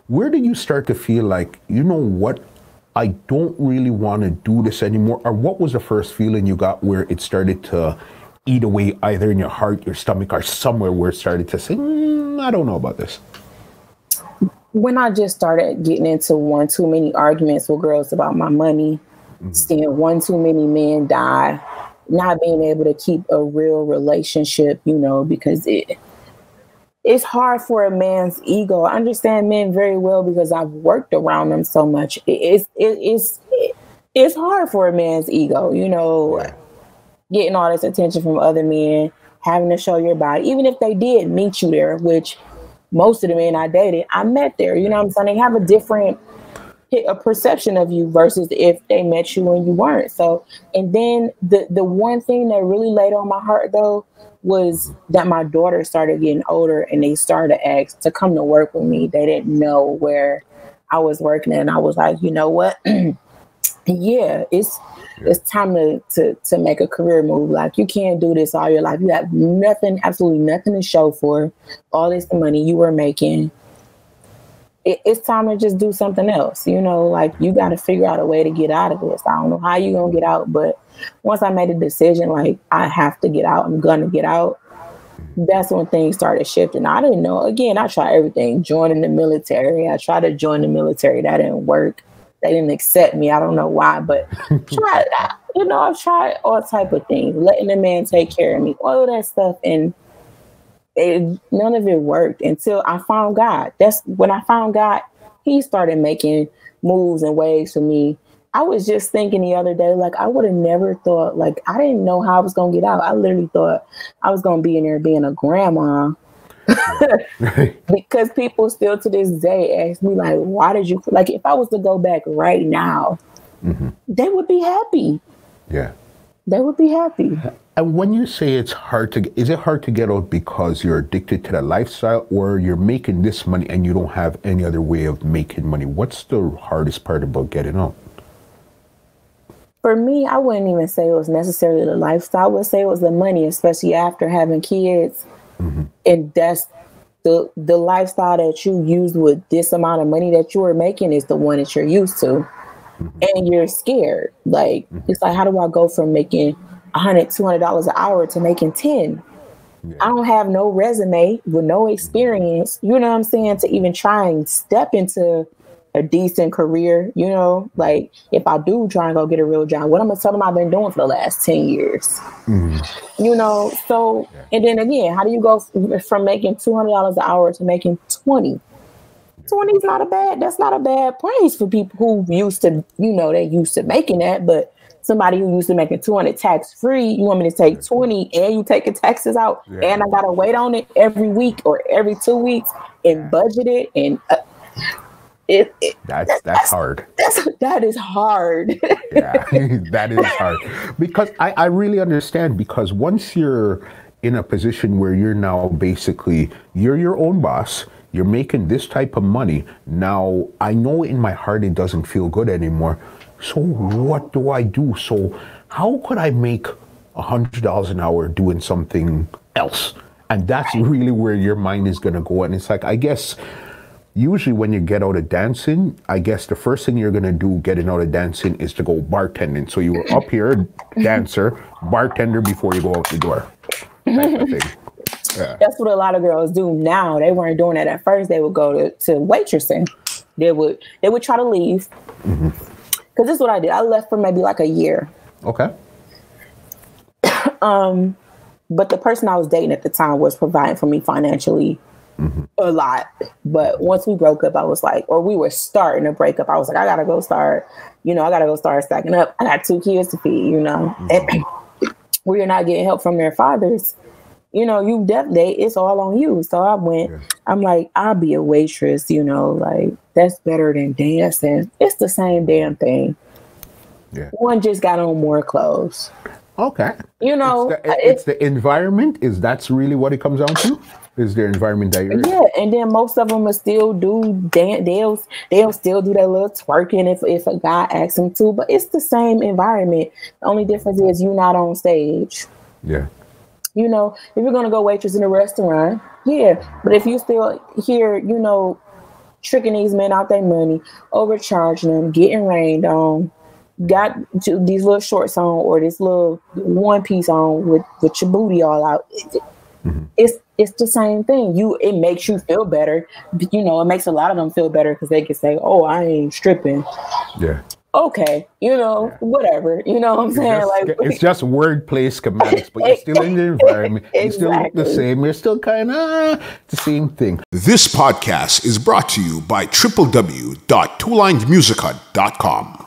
where did you start to feel like, you know what, I don't really want to do this anymore? Or what was the first feeling you got where it started to eat away either in your heart, your stomach, or somewhere where it started to say, I don't know about this? When I just started getting into one too many arguments with girls about my money, seeing one too many men die, not being able to keep a real relationship, you know, because it's hard for a man's ego. I understand men very well because I've worked around them so much. It's hard for a man's ego, you know, getting all this attention from other men, having to show your body, even if they did meet you there, which most of the men I dated, I met there. You know what I'm saying? They have a different perception of you versus if they met you when you weren't. So, and then the one thing that really laid on my heart though was that my daughter started getting older and they started to ask to come to work with me. They didn't know where I was working, and I was like, you know what? Yeah, it's time to make a career move. Like, you can't do this all your life. You have nothing, absolutely nothing to show for all this money you were making. It's time to just do something else. You know, like, you got to figure out a way to get out of this. I don't know how you're going to get out, but once I made a decision, like, I have to get out, I'm going to get out, that's when things started shifting. I didn't know. Again, I tried everything. Joining the military. I tried to join the military. That didn't work. They didn't accept me. I don't know why, but I've tried all type of things. Letting the man take care of me, all of that stuff, and none of it worked until I found God. That's when I found God. He started making moves and ways for me. I was just thinking the other day, like, I would have never thought, like, I didn't know how I was going to get out. I literally thought I was going to be in there being a grandma. Because people still to this day ask me, like, why did you, like, if I was to go back right now, they would be happy. Yeah. They would be happy. And when you say it's hard to, is it hard to get out because you're addicted to the lifestyle, or you're making this money and you don't have any other way of making money? What's the hardest part about getting out? For me, I wouldn't even say it was necessarily the lifestyle. I would say it was the money, especially after having kids. And that's the lifestyle that you use with this amount of money that you are making is the one that you're used to. And you're scared. Like, it's like, how do I go from making $100, $200 an hour to making 10? I don't have no resume with no experience, you know what I'm saying, to even try and step into a decent career, you know, like, if I do try and go get a real job, what I'm gonna tell them I've been doing for the last 10 years, you know? So, and then again, how do you go from making $200 an hour to making 20? 20 is that's not a bad price for people who used to, you know, they used to making that, but somebody who used to making 200 tax free, you want me to take 20 and you taking taxes out, and I gotta wait on it every week or every 2 weeks and budget it, and that's hard. That is hard. Yeah, that is hard. Because I really understand, because once you're in a position where you're now basically, you're your own boss, you're making this type of money. Now, I know in my heart it doesn't feel good anymore. So what do I do? So how could I make $100 an hour doing something else? And that's really where your mind is going to go. And it's like, I guess, usually when you get out of dancing, I guess the first thing you're going to do getting out of dancing is to go bartending. So you were up here, dancer, bartender before you go out the door. Type of thing. Yeah. That's what a lot of girls do now. They weren't doing that at first. They would go to waitressing. They would try to leave. Because this is what I did. I left for maybe like a year. Okay. But the person I was dating at the time was providing for me financially a lot. But once we broke up, I was like, or we were starting to break up, I was like, I gotta go start stacking up. I got 2 kids to feed, you know. And where you're not getting help from their fathers, you know, you definitely, it's all on you. So I'm like, I'll be a waitress, you know, like, that's better than dancing. It's the same damn thing. Yeah. One just got on more clothes. Okay. You know, it's the environment. That's really what it comes down to? Is their environment that you're in? Yeah, and then most of them will still do dance. They'll still do their little twerking if a guy asks them to. But it's the same environment. The only difference is you're not on stage. Yeah. You know, if you're gonna go waitress in a restaurant, yeah. But if you still here, you know, tricking these men out their money, overcharging them, getting rained on, got these little shorts on or this little one piece on with your booty all out. It's the same thing. It makes you feel better. You know, it makes a lot of them feel better because they can say, "Oh, I ain't stripping." Yeah. Okay, whatever. You know what I'm saying? It's just wordplay schematics, but you're still in the environment. Exactly. You still look the same. You're still kind of the same thing. This podcast is brought to you by www.twolinesmusichut.com.